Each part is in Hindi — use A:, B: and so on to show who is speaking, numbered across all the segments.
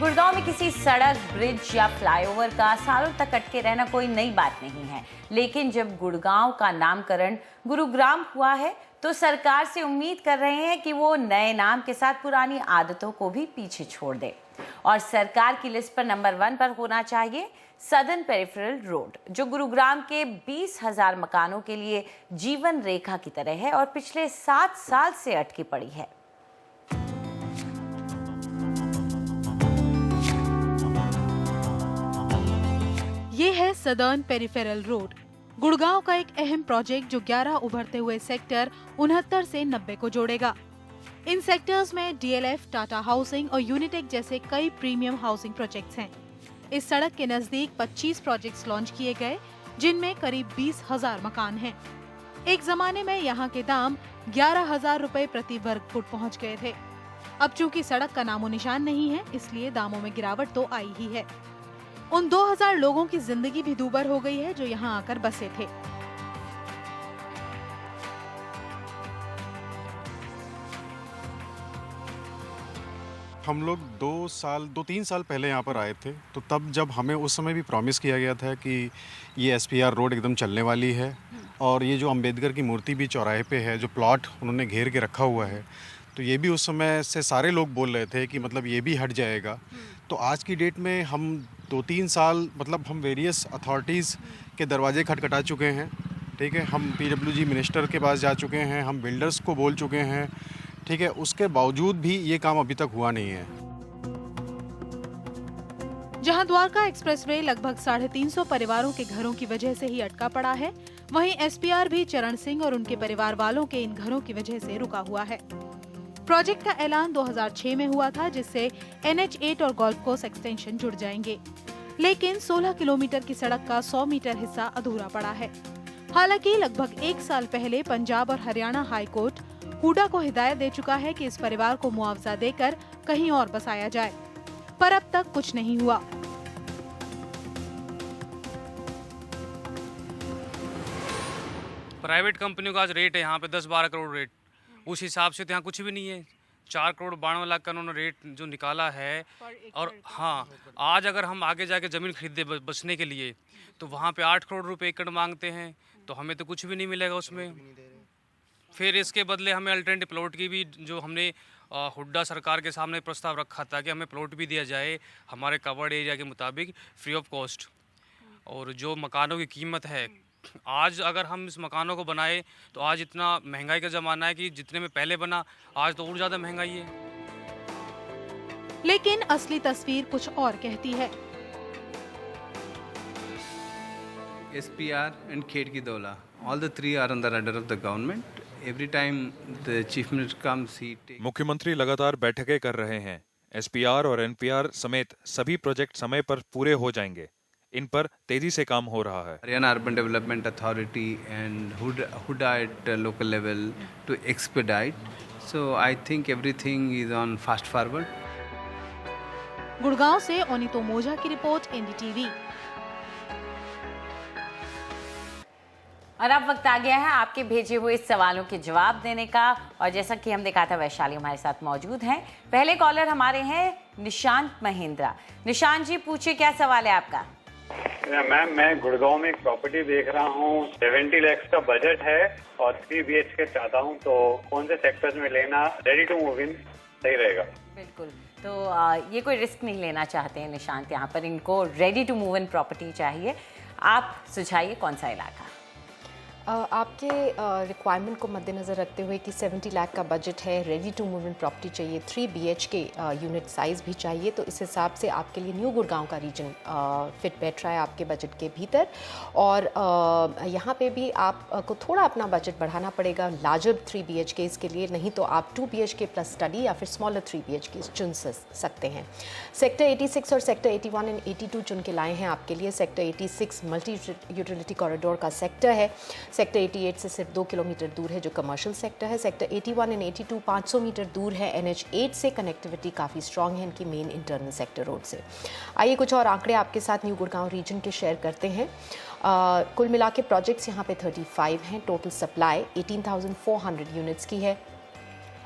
A: गुड़गांव में किसी सड़क, ब्रिज या फ्लाईओवर का सालों तक अटके रहना कोई नई बात नहीं है, लेकिन जब गुड़गांव का नामकरण गुरुग्राम हुआ है तो सरकार से उम्मीद कर रहे हैं कि वो नए नाम के साथ पुरानी आदतों को भी पीछे छोड़ दे। और सरकार की लिस्ट पर नंबर 1 पर होना चाहिए सदर्न पेरिफेरल रोड, जो गुरुग्राम के 20,000 मकानों के लिए जीवन रेखा की तरह है और पिछले 7 साल से अटकी पड़ी है।
B: ये है सदर्न पेरिफेरल रोड, गुड़गांव का एक अहम प्रोजेक्ट जो 11 उभरते हुए सेक्टर 69 से 90 को जोड़ेगा। इन सेक्टर्स में डीएलएफ, टाटा हाउसिंग और यूनिटेक जैसे कई प्रीमियम हाउसिंग प्रोजेक्ट्स हैं। इस सड़क के नजदीक 25 प्रोजेक्ट्स लॉन्च किए गए, जिनमें करीब 20,000 मकान हैं। एक जमाने में यहाँ के दाम 11,000 रुपए प्रति वर्ग फुट पहुँच गए थे। अब चूंकि सड़क का नामो निशान नहीं है, इसलिए दामों में गिरावट तो आई ही है। उन 2,000 लोगों की जिंदगी भी दूभर हो गई है जो यहाँ आकर बसे थे।
C: हम लोग 2-3 साल पहले यहाँ पर आए थे, तो तब जब हमें उस समय भी प्रॉमिस किया गया था कि ये एसपीआर रोड एकदम चलने वाली है और ये जो अंबेडकर की मूर्ति भी चौराहे पे है, जो प्लॉट उन्होंने घेर के रखा हुआ है, तो ये भी उस समय से सारे लोग बोल रहे थे कि मतलब ये भी हट जाएगा। तो आज की डेट में हम 2-3 साल मतलब हम वेरियस अथॉरिटीज़ के दरवाजे खटखटा चुके हैं, ठीक है। हम पीडब्ल्यूजी मिनिस्टर के पास जा चुके हैं, हम बिल्डर्स को बोल चुके हैं, ठीक है। उसके बावजूद भी ये काम अभी तक हुआ नहीं है।
B: जहां द्वारका एक्सप्रेसवे लगभग 350 परिवारों के घरों की वजह से ही अटका पड़ा है, वहीं एसपीआर भी चरण सिंह और उनके परिवार वालों के इन घरों की वजह से रुका हुआ है। प्रोजेक्ट का ऐलान 2006 में हुआ था, जिससे NH8 और गोल्फ कोर्स एक्सटेंशन जुड़ जाएंगे, लेकिन 16 किलोमीटर की सड़क का 100 मीटर हिस्सा अधूरा पड़ा है। हालांकि लगभग 1 साल पहले पंजाब और हरियाणा हाई कोर्ट हुडा को हिदायत दे चुका है कि इस परिवार को मुआवजा देकर कहीं और बसाया जाए, पर अब तक कुछ नहीं हुआ।
D: प्राइवेट कंपनियों का आज रेट है यहाँ पे 10-12 करोड़ रेट, उस हिसाब से तो यहाँ कुछ भी नहीं है। 4 करोड़ 92 लाख का उन्होंने रेट जो निकाला है। और हाँ, आज अगर हम आगे जाके ज़मीन खरीदे बचने के लिए, तो वहाँ पे 8 करोड़ रुपए एकड़ मांगते हैं, तो हमें तो कुछ भी नहीं मिलेगा उसमें। फिर इसके बदले हमें अल्टरनेटिव प्लॉट की भी, जो हमने हुड्डा सरकार के सामने प्रस्ताव रखा था कि हमें प्लॉट भी दिया जाए हमारे कवर्ड एरिया के मुताबिक फ्री ऑफ कॉस्ट। और जो मकानों की कीमत है, आज अगर हम इस मकानों को बनाए तो आज इतना महंगाई का ज़माना है कि जितने में पहले बना, आज तो और ज़्यादा महंगाई है।
B: लेकिन असली तस्वीर कुछ और कहती है।
E: SPR and Khed Ki Dola, all the three are on the radar of the government. Every time the chief minister comes, he takes...
F: मुख्यमंत्री लगातार बैठकें कर रहे हैं। SPR और NPR समेत सभी प्रोजेक्ट समय पर पूरे हो जाएंगे। इन पर तेजी से काम हो रहा है।
E: Haryana Urban Development Authority and Huda at local level to expedite. So I think everything is on fast forward.
B: Gurgaon से ओनितो मोजा की रिपोर्ट, NDTV।
A: और अब वक्त आ गया है आपके भेजे हुए सवालों के जवाब देने का, और जैसा कि हमने कहा था, वैशाली हमारे साथ मौजूद हैं। पहले कॉलर हमारे हैं निशांत महिंद्रा। निशांत जी, पूछिए, क्या सवाल है आपका?
G: मैम, मैं गुड़गांव में एक प्रॉपर्टी देख रहा हूँ, 70 लाख का बजट है और 3 BHK चाहता हूँ, तो कौन से सेक्टर्स में लेना रेडी टू मूव इन सही रहेगा?
A: बिल्कुल, तो ये कोई रिस्क नहीं लेना चाहते हैं निशांत, यहाँ पर इनको ready to move in property चाहिए। आप सुझाइए कौन सा इलाका?
H: आपके रिक्वायरमेंट को मद्देनज़र रखते हुए कि 70 लाख का बजट है, ready to move in property चाहिए, 3 BHK यूनिट साइज़ भी चाहिए, तो इस हिसाब से आपके लिए न्यू गुड़गांव का रीजन फिट बैठ रहा है आपके बजट के भीतर। और यहाँ पे भी आपको थोड़ा अपना बजट बढ़ाना पड़ेगा लार्जर 3 BHKs के लिए, नहीं तो आप 2 BHK प्लस स्टडी या फिर स्मॉलर 3 BHKs चुन सकते हैं। सेक्टर 86 और सेक्टर 81 एंड 82 चुन के लाए हैं आपके लिए। सेक्टर 86 मल्टी यूटिलिटी कॉरिडोर का सेक्टर है। सेक्टर 88 से सिर्फ 2 किलोमीटर दूर है, जो कमर्शियल सेक्टर है। सेक्टर 81 एंड 82 500 मीटर दूर है। NH8 से कनेक्टिविटी काफ़ी स्ट्रॉन्ग है इनकी मेन इंटरनल सेक्टर रोड से। आइए कुछ और आंकड़े आपके साथ न्यू गुड़गांव रीजन के शेयर करते हैं। कुल मिला के प्रोजेक्ट्स यहाँ पे 35 हैं। टोटल सप्लाई 18,400 यूनिट्स की है।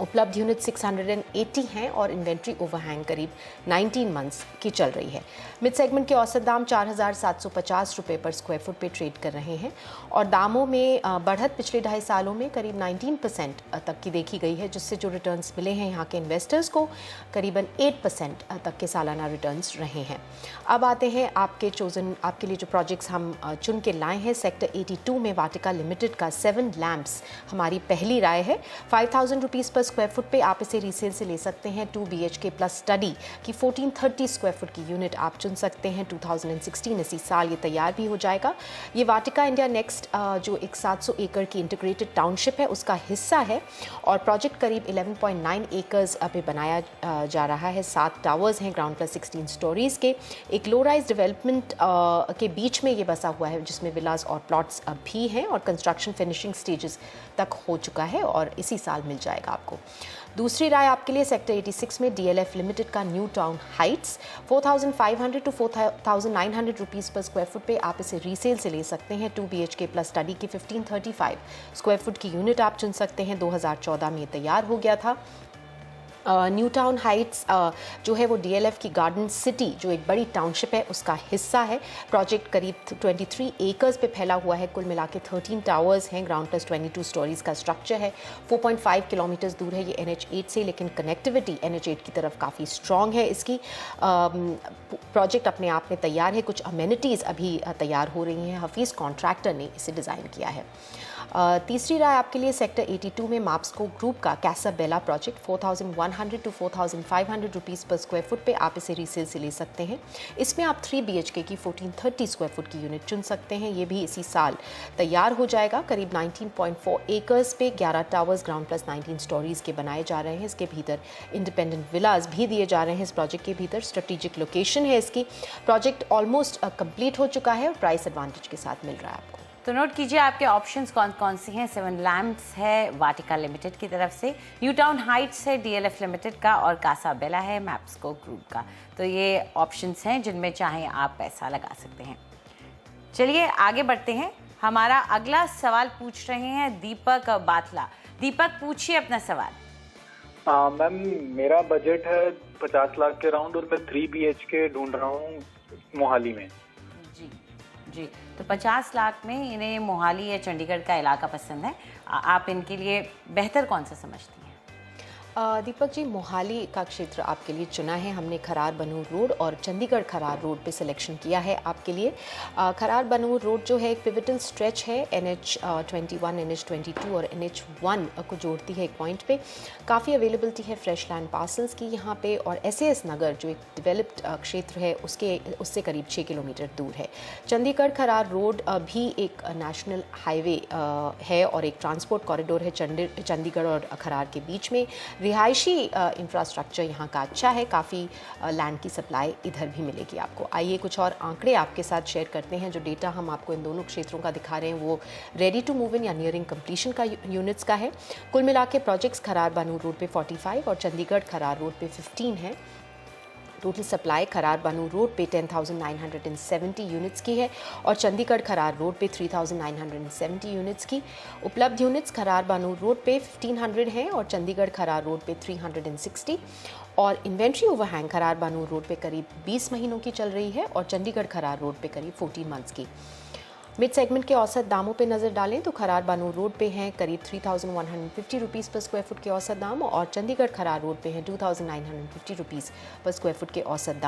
H: उपलब्ध यूनिट 680 हैं और इन्वेंट्री ओवरहैंग करीब 19 मंथ्स की चल रही है। मिड सेगमेंट के औसत दाम 4,750 रुपये पर स्क्वायर फुट पे ट्रेड कर रहे हैं और दामों में बढ़त पिछले 2.5 सालों में करीब 19% तक की देखी गई है, जिससे जो रिटर्न्स मिले हैं यहाँ के इन्वेस्टर्स को करीबन 8% तक के सालाना रिटर्न्स रहे हैं। अब आते हैं आपके लिए जो प्रोजेक्ट्स हम चुन के लाए हैं। सेक्टर 82 में वाटिका लिमिटेड का 7 लैम्प्स हमारी पहली राय है। 5,000 रुपीज़ पर स्क्वायर फुट पे आप इसे रीसेल से ले सकते हैं। 2 BHK प्लस स्टडी की 1430 स्क्वायर फुट की यूनिट आप चुन सकते हैं। 2016 इसी साल ये तैयार भी हो जाएगा। ये वाटिका इंडिया नेक्स्ट जो एक 700 एकड़ की इंटीग्रेटेड टाउनशिप है उसका हिस्सा है और प्रोजेक्ट करीब 11.9 एकर्स पे बनाया जा रहा है। 7 टावर्स हैं, ग्राउंड प्लस 16 स्टोरीज के। एक लो राइज डेवलपमेंट के बीच में ये बसा हुआ है जिसमें विलास और प्लॉट्स भी हैं और कंस्ट्रक्शन फिनिशिंग स्टेजेस तक हो चुका है और इसी साल मिल जाएगा आपको। दूसरी राय आपके लिए सेक्टर 86 में DLF लिमिटेड का new town Heights 4,500 to 4,900 rupees पर स्क्वायर फुट पे आप इसे रीसेल से ले सकते हैं। 2 BHK प्लस स्टडी की 1535 स्क्वायर फुट की यूनिट आप चुन सकते हैं। 2014 में तैयार हो गया था। न्यू टाउन हाइट्स जो है वो DLF की गार्डन सिटी जो एक बड़ी टाउनशिप है उसका हिस्सा है। प्रोजेक्ट करीब 23 एकर्स पे फैला हुआ है। कुल मिला के 13 टावर्स हैं, ग्राउंड प्लस 22 स्टोरीज का स्ट्रक्चर है। 4.5 किलोमीटर्स दूर है ये NH8 से, लेकिन कनेक्टिविटी NH8 की तरफ काफ़ी स्ट्रॉन्ग है। इसकी प्रोजेक्ट अपने आप में तैयार है। कुछ अमेनिटीज़ अभी तैयार हो रही हैं। हफीज़ कॉन्ट्रैक्टर ने इसे डिज़ाइन किया है। तीसरी राय आपके लिए सेक्टर 82 में माप्सको ग्रुप का कैसाबेला प्रोजेक्ट 4,100 to 4,500 रुपीज़ पर स्क्वायर फुट पे आप इसे रीसेल से ले सकते हैं। इसमें आप 3 BHK की 1430 स्क्वायर फुट की यूनिट चुन सकते हैं। ये भी इसी साल तैयार हो जाएगा। करीब 19.4 एकर्स पे 11 टावर्स ग्राउंड प्लस 19 स्टोरीज के बनाए जा रहे हैं। इसके भीतर इंडिपेंडेंट विलास भी दिए जा रहे हैं। इस प्रोजेक्ट के भीतर स्ट्रेटेजिक लोकेशन है इसकी। प्रोजेक्ट ऑलमोस्ट कंप्लीट हो चुका है और प्राइस एडवांटेज के साथ मिल रहा है आपको।
A: तो नोट कीजिए आपके ऑप्शंस कौन कौन सी हैं। 7 लैम्प्स है वाटिका लिमिटेड की तरफ से, न्यू टाउन हाइट्स है DLF लिमिटेड का और कासाबेला है मैप्सको ग्रुप का। तो ये ऑप्शंस हैं जिनमें चाहे आप पैसा लगा सकते हैं। चलिए आगे बढ़ते हैं। हमारा अगला सवाल पूछ रहे हैं दीपक बाथला। दीपक पूछिए अपना सवाल।
I: मैम मेरा बजट है 50 लाख के राउंड और मैं 3 BHK ढूंढ रहा हूँ मोहाली में।
A: जी, तो 50 लाख में इन्हें मोहाली या चंडीगढ़ का इलाका पसंद है। आप इनके लिए बेहतर कौन सा समझती हैं?
H: दीपक जी, मोहाली का क्षेत्र आपके लिए चुना है हमने। खरार बनूर रोड और चंडीगढ़ खरार रोड पे सिलेक्शन किया है आपके लिए। खरार बनूर रोड जो है एक पिवटल स्ट्रेच है। NH21, NH22 और NH1 को जोड़ती है एक पॉइंट पे। काफ़ी अवेलेबिलिटी है फ्रेश लैंड पार्सल्स की यहाँ पे और SAS नगर जो एक डेवलप्ड क्षेत्र है उससे करीब 6 किलोमीटर दूर है। चंडीगढ़ खरार रोड भी एक नेशनल हाईवे है और एक ट्रांसपोर्ट कॉरिडोर है चंडीगढ़ और खरार के बीच में। रिहायशी इंफ्रास्ट्रक्चर यहाँ का अच्छा है। काफ़ी लैंड की सप्लाई इधर भी मिलेगी आपको। आइए कुछ और आंकड़े आपके साथ शेयर करते हैं। जो डेटा हम आपको इन दोनों क्षेत्रों का दिखा रहे हैं वो रेडी टू मूव इन या नियरिंग कंप्लीशन का यूनिट्स का है। कुल मिला के प्रोजेक्ट्स खरार बानूर रोड पे 45 और चंडीगढ़ खरार रोड पे 15 है। टोटल सप्लाई खरार बानूर रोड पे 10,970 यूनिट्स की है और चंडीगढ़ खरार रोड पे 3,970 यूनिट्स की। उपलब्ध यूनिट्स खरार बानूर रोड पे 1,500 हैं और चंडीगढ़ खरार रोड पे 360 और इन्वेंट्री ओवरहैंग खरार बानूर रोड पे करीब 20 महीनों की चल रही है और चंडीगढ़ खरार रोड पे करीब 14 मंथ्स की। मिड सेगमेंट के औसत दामों पे नज़र डालें तो खरार बानूर रोड पे हैं करीब 3,150 रुपीज़ पर स्क्वायर फुट के औसत दाम और चंडीगढ़ खरार रोड पे हैं 2,950 रुपीज़ पर स्क्वायर फुट के औसत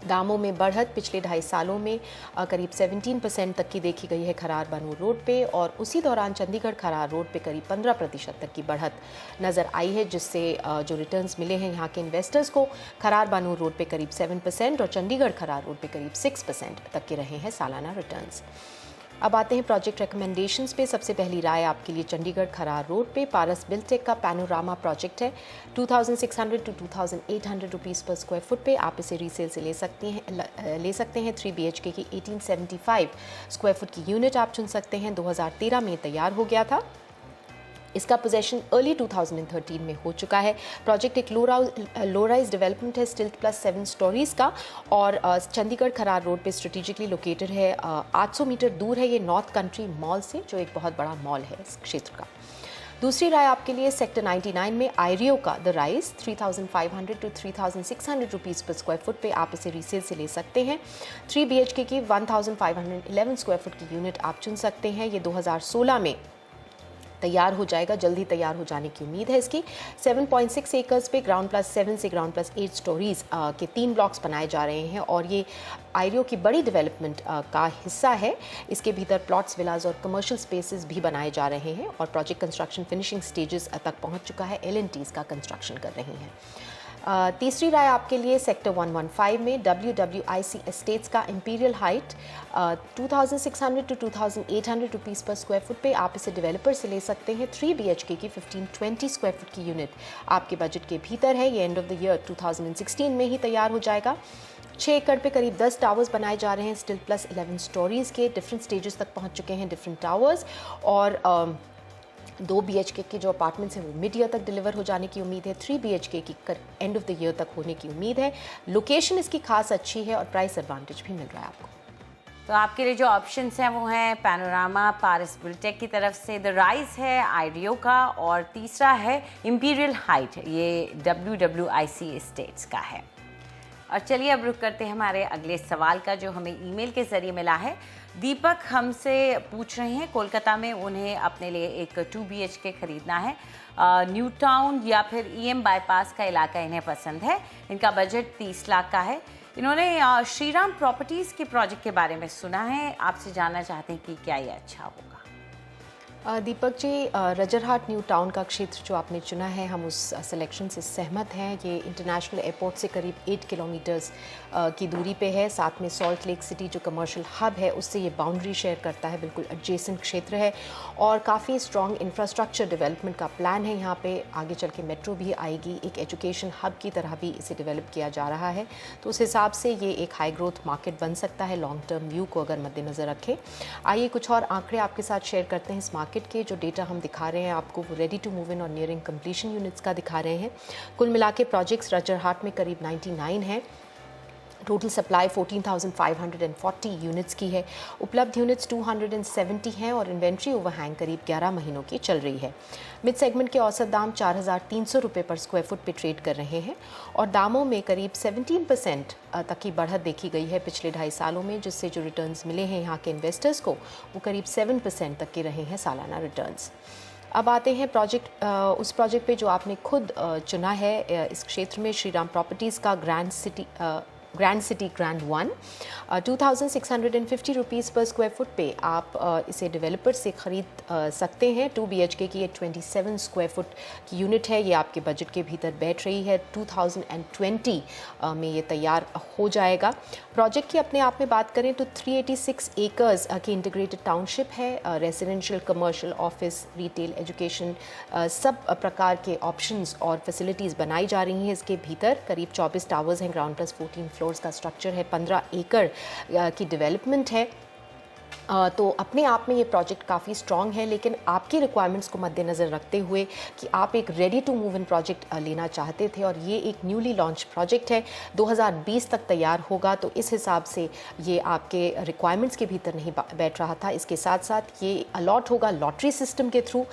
H: दामों में बढ़त पिछले 2.5 सालों में करीब 17% तक की देखी गई है खरार बानूर रोड पे और उसी दौरान चंडीगढ़ खरार रोड पे करीब 15% तक की बढ़त नज़र आई है, जिससे जो रिटर्न्स मिले हैं यहाँ के इन्वेस्टर्स को खरार बानूर रोड पे करीब 7% और चंडीगढ़ खरार रोड पे करीब 6% तक के रहे हैं सालाना रिटर्न्स। अब आते हैं प्रोजेक्ट रिकमेंडेशंस पे। सबसे पहली राय आपके लिए चंडीगढ़ खरार रोड पे पारस बिल्टेक का पैनोरामा प्रोजेक्ट है। 2,600 to 2,800 रुपीज़ पर स्क्वायर फुट पे आप इसे रीसेल से ले सकते हैं। 3 BHK की 1875 स्क्वायर फुट की यूनिट आप चुन सकते हैं। 2013 में तैयार हो गया था। इसका पोजेशन अर्ली 2013 में हो चुका है। प्रोजेक्ट एक लो राइज डेवलपमेंट है स्टिल्ट प्लस 7 स्टोरीज का और चंडीगढ़ खरार रोड पे स्ट्रेटेजिकली लोकेटेड है। 800 मीटर दूर है ये नॉर्थ कंट्री मॉल से, जो एक बहुत बड़ा मॉल है इस क्षेत्र का। दूसरी राय आपके लिए सेक्टर 99 में आयरियो का द राइज 3,500 to 3,600 रुपीज़ पर स्क्वायर फुट पे आप इसे रीसेल से ले सकते हैं। 3 BHK की 1,511 स्क्वायर फुट की यूनिट आप चुन सकते हैं। ये 2016 में तैयार हो जाएगा, जल्दी तैयार हो जाने की उम्मीद है इसकी। 7.6 एकर्स पे ग्राउंड प्लस 7 से ग्राउंड प्लस 8 स्टोरीज के 3 ब्लॉक्स बनाए जा रहे हैं और ये आयरियो की बड़ी डेवलपमेंट का हिस्सा है। इसके भीतर प्लॉट्स, विलाज और कमर्शियल स्पेसेस भी बनाए जा रहे हैं और प्रोजेक्ट कंस्ट्रक्शन फिनिशिंग स्टेजेस तक पहुंच चुका है। L&Ts का कंस्ट्रक्शन कर रही हैं। तीसरी राय आपके लिए सेक्टर 115 में WWIC एस्टेट्स का इंपीरियल हाइट 2,600 to 2,800 रुपीज़ पर स्क्वायर फुट पे आप इसे डेवलपर से ले सकते हैं। 3 BHK की 1520 स्क्वायर फुट की यूनिट आपके बजट के भीतर है। ये एंड ऑफ द ईयर 2016 में ही तैयार हो जाएगा। 6 एकड़ पे करीब 10 टावर्स बनाए जा रहे हैं, स्टिल प्लस 11 स्टोरीज़ के। डिफरेंट स्टेजेस तक पहुँच चुके हैं डिफरेंट टावर्स और 2 BHK के जो अपार्टमेंट्स हैं वो मिड ईयर तक डिलीवर हो जाने की उम्मीद है। 3 BHK की एंड ऑफ द ईयर तक होने की उम्मीद है। लोकेशन इसकी खास अच्छी है और प्राइस एडवांटेज भी मिल रहा है आपको।
A: तो आपके लिए जो ऑप्शंस हैं वो हैं पैनोरामा पारिस बुलटेक की तरफ से, द राइज है आइडियो का, और तीसरा है इंपीरियल हाइट, ये WWIC एस्टेट्स का है। और चलिए अब रुक करते हैं हमारे अगले सवाल का जो हमें ईमेल के ज़रिए मिला है। दीपक हमसे पूछ रहे हैं, कोलकाता में उन्हें अपने लिए एक 2 BHK खरीदना है। न्यू टाउन या फिर EM बाईपास का इलाका इन्हें पसंद है। इनका बजट 30 लाख का है। इन्होंने श्रीराम प्रॉपर्टीज़ के प्रोजेक्ट के बारे में सुना है, आपसे जानना चाहते हैं कि क्या ये अच्छा होगा।
H: दीपक जी, रजरहाट न्यू टाउन का क्षेत्र जो आपने चुना है, हम उस सिलेक्शन से सहमत हैं। ये इंटरनेशनल एयरपोर्ट से करीब 8 किलोमीटर्स की दूरी पे है। साथ में सॉल्ट लेक सिटी जो कमर्शियल हब है उससे ये बाउंड्री शेयर करता है, बिल्कुल एडजेसेंट क्षेत्र है और काफ़ी स्ट्रॉन्ग इंफ्रास्ट्रक्चर डेवलपमेंट का प्लान है यहाँ पे। आगे चल के मेट्रो भी आएगी, एक एजुकेशन हब की तरह भी इसे डेवलप किया जा रहा है। तो उस हिसाब से ये एक हाई ग्रोथ मार्केट बन सकता है लॉन्ग टर्म व्यू को अगर मद्देनज़र रखें। आइए कुछ और आंकड़े आपके साथ शेयर करते हैं। इस मार्केट के जो डेटा हम दिखा रहे हैं आपको वो रेडी टू मूव इन और नियरिंग कंप्लीशन यूनिट्स का दिखा रहे हैं। कुल मिला के प्रोजेक्ट्स रजरहाट में करीब 99 हैं। टोटल सप्लाई 14,540 यूनिट्स की है। उपलब्ध यूनिट्स 270 हैं और इन्वेंट्री ओवरहैंग करीब 11 महीनों की चल रही है। मिड सेगमेंट के औसत दाम 4,300 रुपये पर स्क्वायर फुट पे ट्रेड कर रहे हैं और दामों में करीब 17% तक की बढ़त देखी गई है पिछले 2.5 सालों में, जिससे जो रिटर्न्स मिले हैं यहाँ के इन्वेस्टर्स को वो करीब 7% तक के रहे हैं सालाना रिटर्न्स। अब आते हैं उस प्रोजेक्ट पे जो आपने खुद चुना है इस क्षेत्र में, श्रीराम प्रॉपर्टीज़ का ग्रैंड सिटी ग्रैंड 1। 2,650 रुपीज़ पर स्क्वायर फुट पे आप इसे डेवलपर से ख़रीद सकते हैं। 2 BHK की ये 27 स्क्वायर फुट की यूनिट है। ये आपके बजट के भीतर बैठ रही है। 2020 में ये तैयार हो जाएगा। प्रोजेक्ट की अपने आप में बात करें तो 386 एकर्स की इंटीग्रेटेड टाउनशिप है। Residential, commercial, office, retail, education सब प्रकार के ऑप्शंस और फैसिलिटीज़ बनाई जा रही हैं इसके भीतर। करीब 24 टावर्स हैं, ग्राउंड प्लस 14 फ्लोर्स का स्ट्रक्चर है, 15 एकड़ की डेवलपमेंट है। तो अपने आप में ये प्रोजेक्ट काफ़ी स्ट्रॉन्ग है, लेकिन आपकी रिक्वायरमेंट्स को मद्देनज़र रखते हुए कि आप एक ready to move in project लेना चाहते थे और ये एक न्यूली लॉन्च प्रोजेक्ट है, 2020 तक तैयार होगा, तो इस हिसाब से ये आपके रिक्वायरमेंट्स के भीतर नहीं बैठ रहा था। इसके साथ साथ ये अलॉट होगा लॉटरी सिस्टम के थ्रू,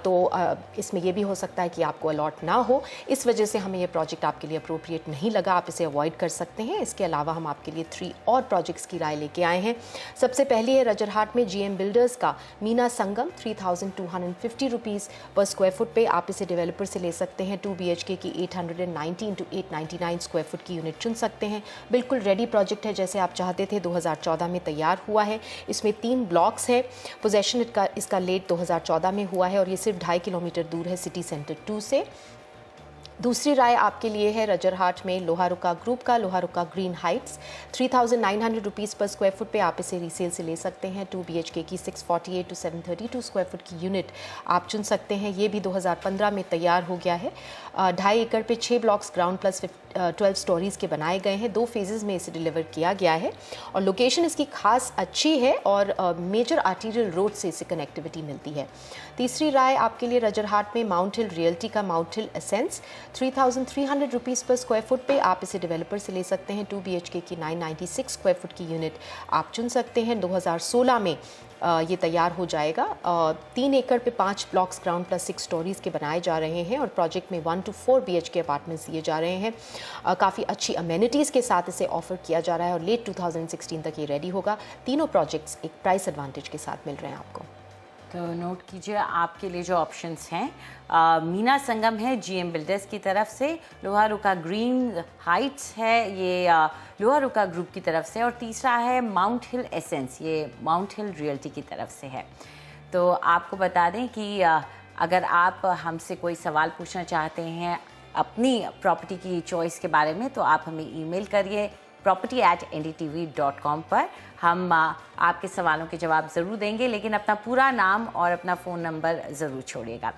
H: तो इसमें ये भी हो सकता है कि आपको अलॉट ना हो। इस वजह से हमें ये प्रोजेक्ट आपके लिए अप्रोप्रिएट नहीं लगा, आप इसे अवॉइड कर सकते हैं। इसके अलावा हम आपके लिए 3 और प्रोजेक्ट्स की राय लेके आए हैं। सबसे पहले है रजरहाट में GM बिल्डर्स का मीना संगम 3,250 रुपीज़ पर स्क्वायर फुट पे आप इसे डेवलपर से ले सकते हैं। 2 BHK की 819 to 899 स्क्वायर फुट की यूनिट चुन सकते हैं। बिल्कुल रेडी प्रोजेक्ट है जैसे आप चाहते थे। 2014 में तैयार हुआ है। इसमें 3 ब्लॉक्स है। पोजेशन इसका लेट 2014 में हुआ है और ये सिर्फ 2.5 किलोमीटर दूर है सिटी सेंटर 2 से। दूसरी राय आपके लिए है रजरहाट में लोहारुका ग्रुप का लोहारुका ग्रीन हाइट्स 3,900 रुपीज़ पर स्क्वायर फुट पे आप इसे रीसेल से ले सकते हैं। 2 BHK की 648 to 732 स्क्वायर फुट की यूनिट आप चुन सकते हैं। ये भी 2015 में तैयार हो गया है। 2.5 एकड़ पे 6 ब्लॉक्स, ग्राउंड प्लस 12 स्टोरीज़ के बनाए गए हैं। 2 फेजेज़ में इसे डिलीवर किया गया है और लोकेशन इसकी खास अच्छी है और मेजर आर्टीरियल रोड से इसे कनेक्टिविटी मिलती है। तीसरी राय आपके लिए रजरहाट में माउंट हिल रियल्टी का माउंट हिल एसेंस 3,300 रुपीज़ पर स्क्वायर फुट पे आप इसे डेवलपर से ले सकते हैं। 2 BHK की 996 स्क्वायर फुट की यूनिट आप चुन सकते हैं। 2016 में ये तैयार हो जाएगा। 3 एकड़ पे 5 ब्लॉक्स ग्राउंड प्लस 6 स्टोरीज़ के बनाए जा रहे हैं और प्रोजेक्ट में 1 to 4 BHK अपार्टमेंट्स दिए जा रहे हैं। काफ़ी अच्छी अमेनिटीज़ के साथ इसे ऑफर किया जा रहा है और लेट 2016 तक ये रेडी होगा। तीनों प्रोजेक्ट्स एक प्राइस एडवांटेज के साथ मिल रहे हैं आपको।
A: तो नोट कीजिए आपके लिए जो ऑप्शंस हैं, मीना संगम है GM बिल्डर्स की तरफ से, लोहारुका ग्रीन हाइट्स है ये लोहारुका ग्रुप की तरफ से, और तीसरा है माउंट हिल एसेंस, ये माउंट हिल रियल्टी की तरफ से है। तो आपको बता दें कि अगर आप हमसे कोई सवाल पूछना चाहते हैं अपनी प्रॉपर्टी की चॉइस के बारे में तो आप हमें ईमेल करिए property@ndtv.com पर। हम आपके सवालों के जवाब ज़रूर देंगे, लेकिन अपना पूरा नाम और अपना फ़ोन नंबर ज़रूर छोड़िएगा।